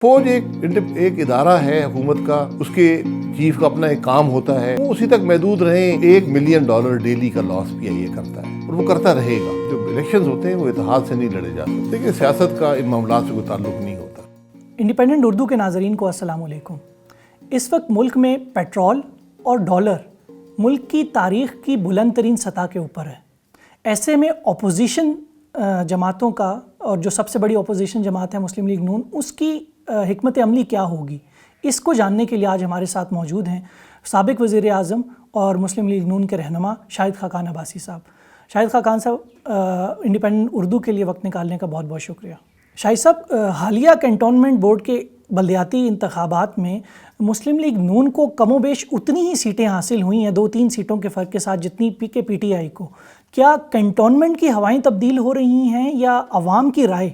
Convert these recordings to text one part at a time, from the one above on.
فوج ایک ادارہ ہے حکومت کا، اس کے چیف کا اپنا ایک کام ہوتا ہے، وہ اسی تک محدود رہیں۔ $1 ملین ڈیلی کا لاس بھی یہ کرتا ہے اور وہ کرتا رہے گا۔ جو الیکشنز ہوتے ہیں وہ اتحاد سے نہیں لڑے جا سکتے کہ سیاست کا ان معاملات سے کوئی تعلق نہیں ہوتا۔ انڈیپینڈنٹ اردو کے ناظرین کو السلام علیکم۔ اس وقت ملک میں پیٹرول اور ڈالر ملک کی تاریخ کی بلند ترین سطح کے اوپر ہے۔ ایسے میں اپوزیشن جماعتوں کا، اور جو سب سے بڑی اپوزیشن جماعت ہے مسلم لیگ نون، اس کی حکمت عملی کیا ہوگی، اس کو جاننے کے لیے آج ہمارے ساتھ موجود ہیں سابق وزیر اعظم اور مسلم لیگ نون کے رہنما شاہد خاقان عباسی صاحب۔ شاہد خاقان صاحب، انڈیپینڈنٹ اردو کے لیے وقت نکالنے کا بہت بہت شکریہ۔ شاہد صاحب، حالیہ کنٹونمنٹ بورڈ کے بلدیاتی انتخابات میں مسلم لیگ نون کو کم و بیش اتنی ہی سیٹیں حاصل ہوئی ہیں، 2-3 سیٹوں کے فرق کے ساتھ، جتنی پی ٹی آئی کو۔ کیا کنٹونمنٹ کی ہوائیں تبدیل ہو رہی ہیں یا عوام کی رائے؟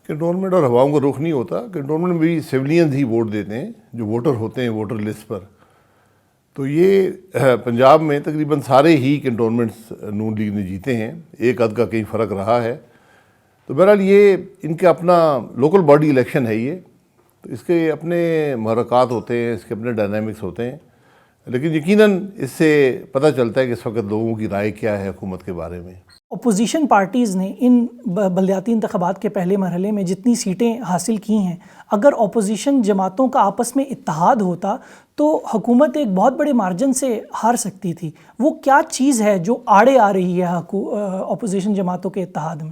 کنٹونمنٹ اور عوام کا رخ نہیں ہوتا۔ کنٹونمنٹ میں بھی سیولینز ہی ووٹ دیتے ہیں، جو ووٹر ہوتے ہیں ووٹر لسٹ پر۔ تو یہ پنجاب میں تقریباً سارے ہی کنٹونمنٹس نون لیگ نے جیتے ہیں، ایک آدھ کا کہیں فرق رہا ہے۔ تو بہرحال یہ ان کا اپنا لوکل باڈی الیکشن ہے یہ، تو اس کے اپنے محرکات ہوتے ہیں، اس کے اپنے ڈائنامکس ہوتے ہیں، لیکن یقیناً اس سے پتہ چلتا ہے کہ اس وقت لوگوں کی رائے کیا ہے حکومت کے بارے میں۔ اپوزیشن پارٹیز نے ان بلدیاتی انتخابات کے پہلے مرحلے میں جتنی سیٹیں حاصل کی ہیں، اگر اپوزیشن جماعتوں کا آپس میں اتحاد ہوتا تو حکومت ایک بہت بڑے مارجن سے ہار سکتی تھی۔ وہ کیا چیز ہے جو آڑے آ رہی ہے اپوزیشن جماعتوں کے اتحاد میں؟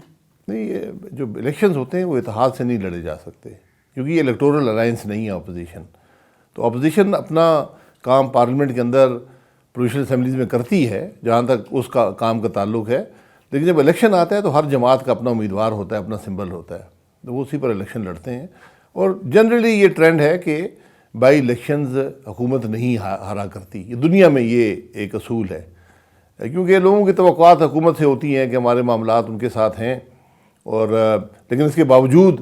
نہیں، یہ جو الیکشنز ہوتے ہیں وہ اتحاد سے نہیں لڑے جا سکتے، کیونکہ یہ الیکٹورل الائنس نہیں ہے اپوزیشن۔ تو اپوزیشن اپنا کام پارلیمنٹ کے اندر پرووینشل اسمبلیز میں کرتی ہے جہاں تک اس کا کام کا تعلق ہے، لیکن جب الیکشن آتا ہے تو ہر جماعت کا اپنا امیدوار ہوتا ہے، اپنا سمبل ہوتا ہے، تو وہ اسی پر الیکشن لڑتے ہیں۔ اور جنرلی یہ ٹرینڈ ہے کہ بائی الیکشنز حکومت نہیں ہارا کرتی، یہ دنیا میں یہ ایک اصول ہے، کیونکہ لوگوں کی توقعات حکومت سے ہوتی ہیں کہ ہمارے معاملات ان کے ساتھ ہیں، اور لیکن اس کے باوجود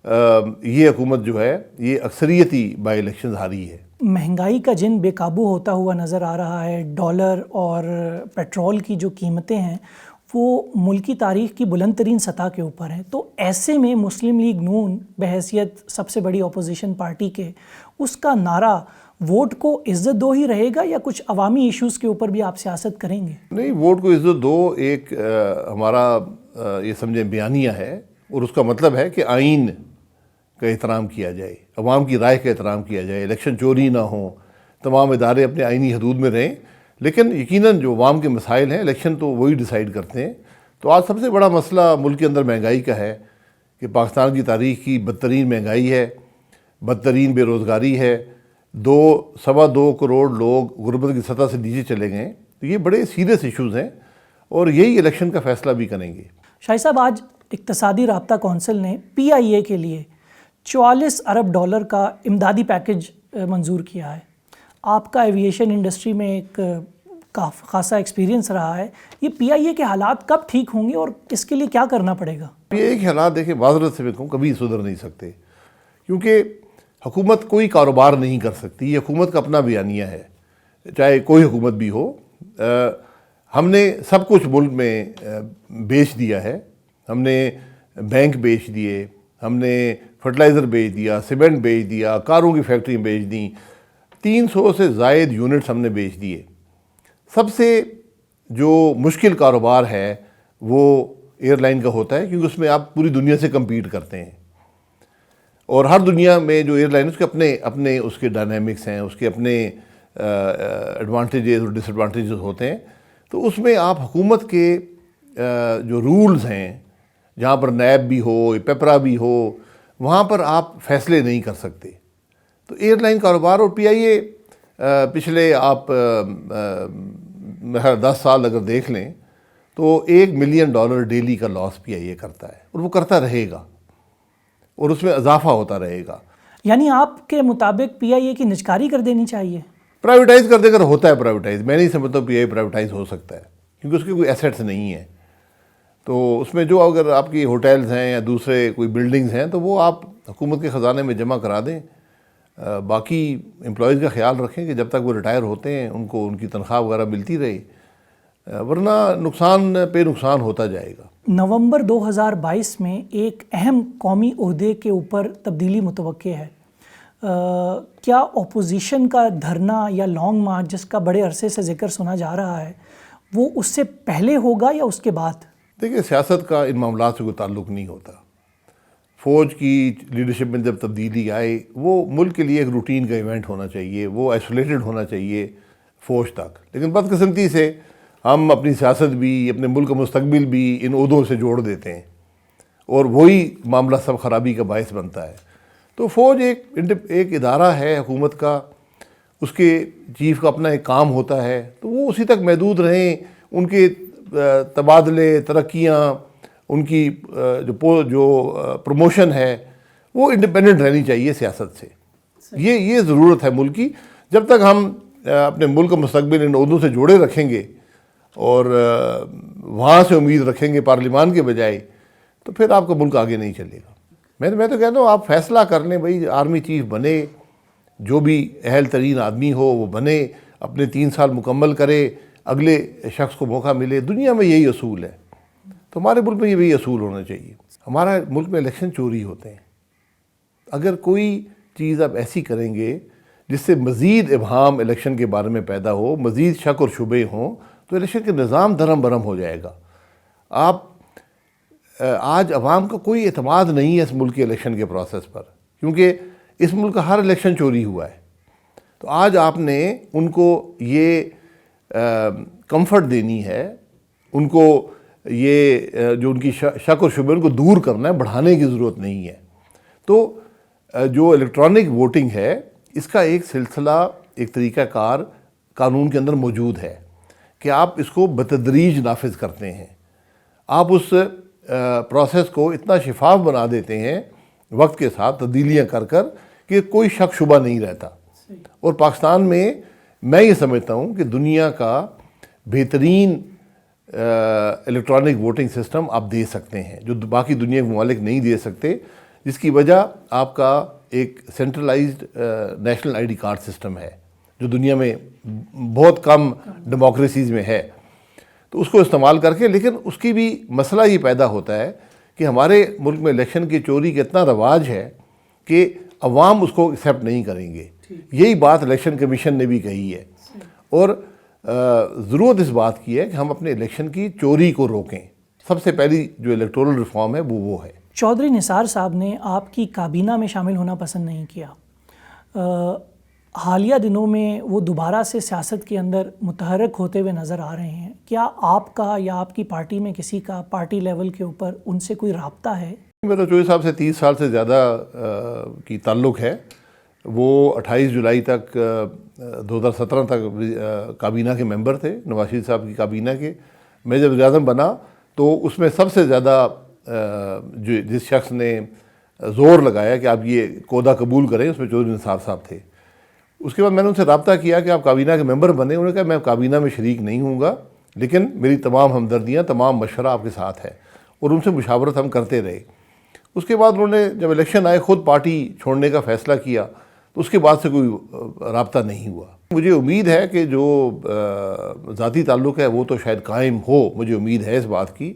یہ حکومت جو ہے یہ اکثریتی بائی الیکشنز ہاری ہے۔ مہنگائی کا جن بے قابو ہوتا ہوا نظر آ رہا ہے، ڈالر اور پیٹرول کی جو قیمتیں ہیں وہ ملکی تاریخ کی بلند ترین سطح کے اوپر ہیں، تو ایسے میں مسلم لیگ نون بحیثیت سب سے بڑی اپوزیشن پارٹی کے، اس کا نعرہ ووٹ کو عزت دو ہی رہے گا یا کچھ عوامی ایشوز کے اوپر بھی آپ سیاست کریں گے؟ نہیں، ووٹ کو عزت دو ایک ہمارا یہ سمجھیں بیانیہ ہے، اور اس کا مطلب ہے کہ آئین کا احترام کیا جائے، عوام کی رائے کا احترام کیا جائے، الیکشن چوری نہ ہوں، تمام ادارے اپنے آئینی حدود میں رہیں، لیکن یقیناً جو عوام کے مسائل ہیں الیکشن تو وہی ڈیسائیڈ کرتے ہیں۔ تو آج سب سے بڑا مسئلہ ملک کے اندر مہنگائی کا ہے کہ پاکستان کی تاریخ کی بدترین مہنگائی ہے، بدترین بے روزگاری ہے، 2.25 کروڑ لوگ غربت کی سطح سے نیچے چلے گئے ہیں۔ تو یہ بڑے سیریس ایشوز ہیں اور یہی الیکشن کا فیصلہ بھی کریں گے۔ شاہد صاحب، آج اقتصادی رابطہ کونسل نے پی آئی اے کے لیے $44 ارب کا امدادی پیکج منظور کیا ہے۔ آپ کا ایویشن انڈسٹری میں ایک خاصا ایکسپیرینس رہا ہے، یہ پی آئی اے کے حالات کب ٹھیک ہوں گے اور اس کے لیے کیا کرنا پڑے گا؟ پی آئی اے کے حالات دیکھیں، معذرت سے میں کہوں کبھی سدھر نہیں سکتے، کیونکہ حکومت کوئی کاروبار نہیں کر سکتی، یہ حکومت کا اپنا بیانیہ ہے، چاہے کوئی حکومت بھی ہو۔ ہم نے سب کچھ ملک میں بیچ دیا ہے، ہم نے بینک بیچ دیے، ہم نے فرٹیلائزر بیچ دیا، سیمنٹ بیچ دیا، کاروں کی فیکٹریاں بیچ دیں، 300 سے زائد یونٹس ہم نے بیچ دیے۔ سب سے جو مشکل کاروبار ہے وہ ایئر لائن کا ہوتا ہے، کیونکہ اس میں آپ پوری دنیا سے کمپیٹ کرتے ہیں، اور ہر دنیا میں جو ایئر لائن اس کے اپنے اس کے ڈائنامکس ہیں، اس کے اپنے ایڈوانٹیجز اور ڈس ایڈوانٹیجز ہوتے ہیں۔ تو اس میں آپ حکومت کے جو رولز ہیں، جہاں پر نیب بھی ہو، پیپرا بھی ہو، وہاں پر آپ فیصلے نہیں کر سکتے۔ تو ایئر لائن کاروبار اور پی آئی اے پچھلے آپ 10 سال اگر دیکھ لیں تو $1 ملین ڈیلی کا لاس پی آئی اے کرتا ہے، اور وہ کرتا رہے گا، اور اس میں اضافہ ہوتا رہے گا۔ یعنی آپ کے مطابق پی آئی اے کی نجکاری کر دینی چاہیے؟ پرائیویٹائز کر دے کر ہوتا ہے پرائیویٹائز، میں نہیں سمجھتا پی آئی اے پرائیویٹائز ہو سکتا ہے، کیونکہ اس کے کوئی ایسیٹس نہیں ہیں۔ تو اس میں جو اگر آپ کی ہوٹلز ہیں یا دوسرے کوئی بلڈنگز ہیں تو وہ آپ حکومت کے خزانے میں جمع کرا دیں، باقی امپلائیز کا خیال رکھیں کہ جب تک وہ ریٹائر ہوتے ہیں ان کو ان کی تنخواہ وغیرہ ملتی رہے۔ ورنہ نقصان پہ نقصان ہوتا جائے گا۔ نومبر 2022 میں ایک اہم قومی عہدے کے اوپر تبدیلی متوقع ہے، کیا اپوزیشن کا دھرنا یا لانگ مارچ جس کا بڑے عرصے سے ذکر سنا جا رہا ہے وہ اس سے پہلے ہوگا یا اس کے بعد؟ دیکھیں، سیاست کا ان معاملات سے کوئی تعلق نہیں ہوتا۔ فوج کی لیڈرشپ میں جب تبدیلی آئے وہ ملک کے لیے ایک روٹین کا ایونٹ ہونا چاہیے، وہ آئسولیٹڈ ہونا چاہیے فوج تک، لیکن بدقسمتی سے ہم اپنی سیاست بھی، اپنے ملک کا مستقبل بھی ان عہدوں سے جوڑ دیتے ہیں اور وہی معاملہ سب خرابی کا باعث بنتا ہے۔ تو فوج ایک ادارہ ہے حکومت کا، اس کے چیف کا اپنا ایک کام ہوتا ہے، تو وہ اسی تک محدود رہیں، ان کے تبادلے، ترقیاں، ان کی جو پروموشن ہے وہ انڈیپینڈنٹ رہنی چاہیے سیاست سے۔ یہ ضرورت ہے ملک کی۔ جب تک ہم اپنے ملک کا مستقبل ان عہدوں سے جوڑے رکھیں گے اور وہاں سے امید رکھیں گے پارلیمان کے بجائے، تو پھر آپ کا ملک آگے نہیں چلے گا۔ میں تو کہتا ہوں آپ فیصلہ کر لیں، بھائی آرمی چیف بنے، جو بھی اہل ترین آدمی ہو وہ بنے، اپنے 3 سال مکمل کرے، اگلے شخص کو موقع ملے۔ دنیا میں یہی اصول ہے، تو ہمارے ملک میں یہ بھی اصول ہونا چاہیے۔ ہمارا ملک میں الیکشن چوری ہوتے ہیں۔ اگر کوئی چیز آپ ایسی کریں گے جس سے مزید ابہام الیکشن کے بارے میں پیدا ہو، مزید شک اور شبے ہوں، تو الیکشن کا نظام دھرم برہم ہو جائے گا۔ آج عوام کا کوئی اعتماد نہیں ہے اس ملک کے الیکشن کے پروسیس پر، کیونکہ اس ملک کا ہر الیکشن چوری ہوا ہے۔ تو آج آپ نے ان کو یہ کمفرٹ دینی ہے، ان کو یہ جو ان کی شک اور شبہ ان کو دور کرنا ہے، بڑھانے کی ضرورت نہیں ہے۔ تو جو الیکٹرانک ووٹنگ ہے اس کا ایک سلسلہ، ایک طریقہ کار قانون کے اندر موجود ہے کہ آپ اس کو بتدریج نافذ کرتے ہیں۔ آپ اس پروسیس کو اتنا شفاف بنا دیتے ہیں وقت کے ساتھ تبدیلیاں کر کہ کوئی شک شبہ نہیں رہتا۔ اور پاکستان میں یہ سمجھتا ہوں کہ دنیا کا بہترین الیکٹرانک ووٹنگ سسٹم آپ دے سکتے ہیں، جو باقی دنیا کے ممالک نہیں دے سکتے، جس کی وجہ آپ کا ایک centralized national I D card system ہے، جو دنیا میں بہت کم ڈیموکریسیز میں ہے۔ تو اس کو استعمال کر کے، لیکن اس کی بھی مسئلہ یہ پیدا ہوتا ہے کہ ہمارے ملک میں الیکشن کی چوری کا اتنا رواج ہے کہ عوام اس کو ایکسیپٹ نہیں کریں گے۔ یہی بات الیکشن کمیشن نے بھی کہی ہے، اور ضرورت اس بات کی ہے کہ ہم اپنے الیکشن کی چوری کو روکیں۔ سب سے پہلی جو الیکٹورل ریفارم ہے وہ ہے۔ چودھری نثار صاحب نے آپ کی کابینہ میں شامل ہونا پسند نہیں کیا۔ حالیہ دنوں میں وہ دوبارہ سے سیاست کے اندر متحرک ہوتے ہوئے نظر آ رہے ہیں۔ کیا آپ کا یا آپ کی پارٹی میں کسی کا پارٹی لیول کے اوپر ان سے کوئی رابطہ ہے؟ میرا چودھری صاحب سے 30 سال سے زیادہ کی تعلق ہے۔ وہ 28 جولائی تک 2017 تک کابینہ کے ممبر تھے، نواز شریف صاحب کی کابینہ کے۔ میں جب وزیر اعظم بنا تو اس میں سب سے زیادہ جس شخص نے زور لگایا کہ آپ یہ عہدہ قبول کریں، اس میں چودھری نثار صاحب تھے۔ اس کے بعد میں نے ان سے رابطہ کیا کہ آپ کابینہ کے ممبر بنے۔ انہوں نے کہا میں کابینہ میں شریک نہیں ہوں گا، لیکن میری تمام ہمدردیاں، تمام مشورہ آپ کے ساتھ ہے، اور ان سے مشاورت ہم کرتے رہے۔ اس کے بعد انہوں نے جب الیکشن آئے خود پارٹی چھوڑنے کا فیصلہ کیا، تو اس کے بعد سے کوئی رابطہ نہیں ہوا۔ مجھے امید ہے کہ جو ذاتی تعلق ہے وہ تو شاید قائم ہو، مجھے امید ہے اس بات کی،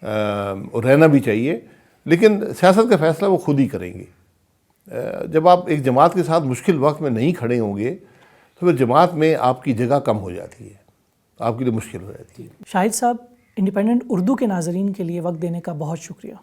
اور رہنا بھی چاہیے، لیکن سیاست کا فیصلہ وہ خود ہی کریں گے۔ جب آپ ایک جماعت کے ساتھ مشکل وقت میں نہیں کھڑے ہوں گے تو پھر جماعت میں آپ کی جگہ کم ہو جاتی ہے، آپ کے لیے مشکل ہو جاتی ہے۔ شاہد صاحب، انڈیپینڈنٹ اردو کے ناظرین کے لیے وقت دینے کا بہت شکریہ۔